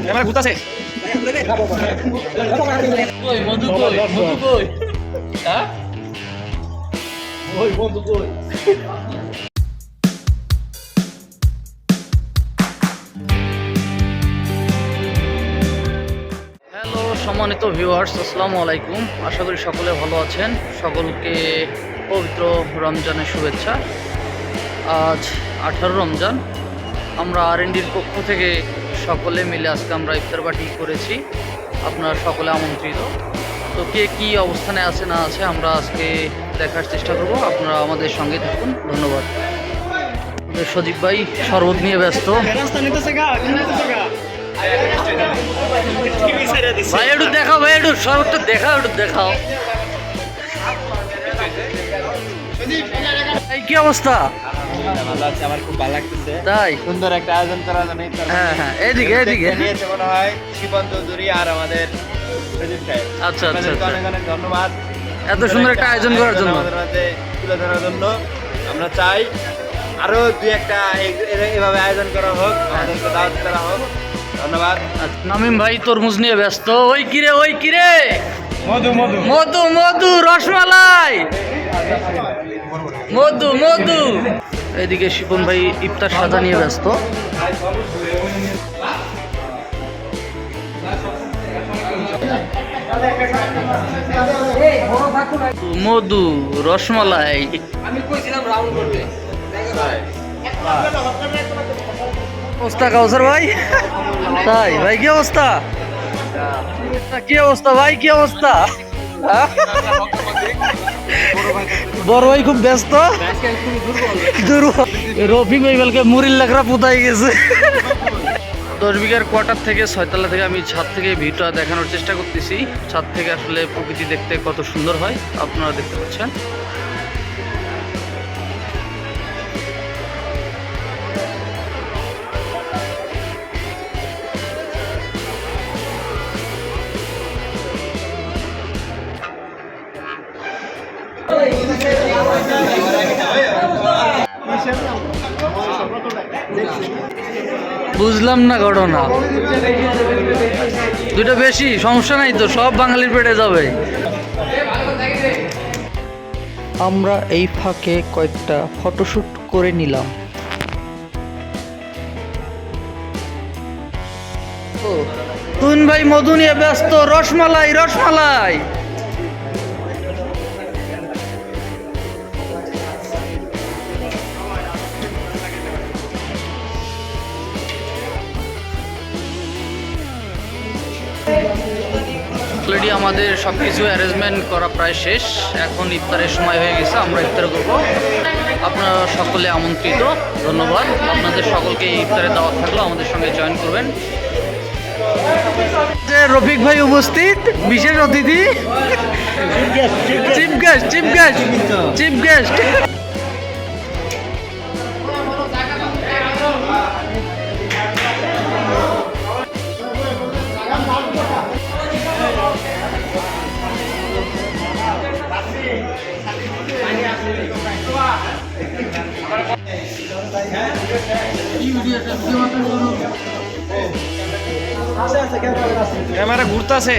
Camera ঘুরতাছে। কই মধু কই মধু কই হ্যাঁ ওই মধু কই হ্যালো সম্মানিত ভিউয়ার্স, আসসালামু আলাইকুম। আশা করি সকলে ভালো আছেন। সকলকে পবিত্র রমজানের শুভেচ্ছা। আজ 18 রমজান। আমরা আর&ডির পক্ষ থেকে সকলে মিলে আজকে আমরা ইফতার পার্টি করেছি। আপনারা সকলে আমন্ত্রিত। তো কে কী অবস্থানে আছে না আছে আমরা আজকে দেখার চেষ্টা করব। আপনারা আমাদের সঙ্গে থাকুন। ধন্যবাদ। আমাদের সজীব ভাই শরবত নিয়ে ব্যস্ত। ভাই একটু দেখাও, ভাই একটু শরবতটা দেখাও, একটু দেখাও। এই কি অবস্থা? ভালো আছে, আমার খুব ভালো লাগতেছে। তাই সুন্দর একটা আয়োজন করা জানি। হ্যাঁ হ্যাঁ, এদিকে এদিকে। নিয়েছে মনে হয় শিবন চৌধুরী আর আমাদের সজীব সাহেব। আচ্ছা আচ্ছা আপনাদেরকে আচ্ছা। অনেক অনেক ধন্যবাদ এত সুন্দর একটা আয়োজন করার জন্য। আমাদের মাঝে তুলে ধরার জন্য। আমরা চাই আরো দুই একটা এভাবে আয়োজন করা হোক, আমাদেরকে দাওয়াত করা হোক। ধন্যবাদ। নামিম ভাই তরমুজ নিয়ে ব্যস্ত। ওই কিরে ওই কিরে, মধু মধু মধু মধু রসমালাই, মধু মধু। এদিকে শিপন ভাই ইফতার সাজা নিয়ে ব্যস্ত। মধু রসমালাই। অবস্থা কাউসার ভাই? তাই ভাই, কি অবস্থা? কি অবস্থা ভাই, কি অবস্থা? হ্যাঁ? বড় ভাই খুব ব্যস্ত। রফিক ভাই বলকে মুড়ির লেখরা পুতাই গেছে। 10 বিঘার কোয়ার্টার থেকে 6তলা থেকে আমি ছাদ থেকে ভিউটা দেখানোর চেষ্টা করতেছি। ছাদ থেকে আসলে প্রকৃতি দেখতে কত সুন্দর হয় আপনারা দেখতে পাচ্ছেন। বুঝলাম না ঘটনা। দুটো বেশি সমস্যা নাই তো, সব বাঙালির পেটে যাবে। আমরা এই ফাঁকে কয়েকটা ফটোশুট করে নিলাম। তুন ভাই মধু নিয়ে ব্যস্ত। রসমালাই রসমালাই। অলরেডি আমাদের সব কিছু অ্যারেঞ্জমেন্ট করা প্রায় শেষ। এখন ইফতারের সময় হয়ে গেছে, আমরা ইফতার করব। আপনারা সকলে আমন্ত্রিত। ধন্যবাদ। আপনাদের সকলকে এই ইফতারে দাওয়াত থাকলো, আমাদের সঙ্গে জয়েন করবেন। রফিক ভাই উপস্থিত, বিশেষ অতিথি, chief guest chief guest chief guest. Camera ঘুরতাছে।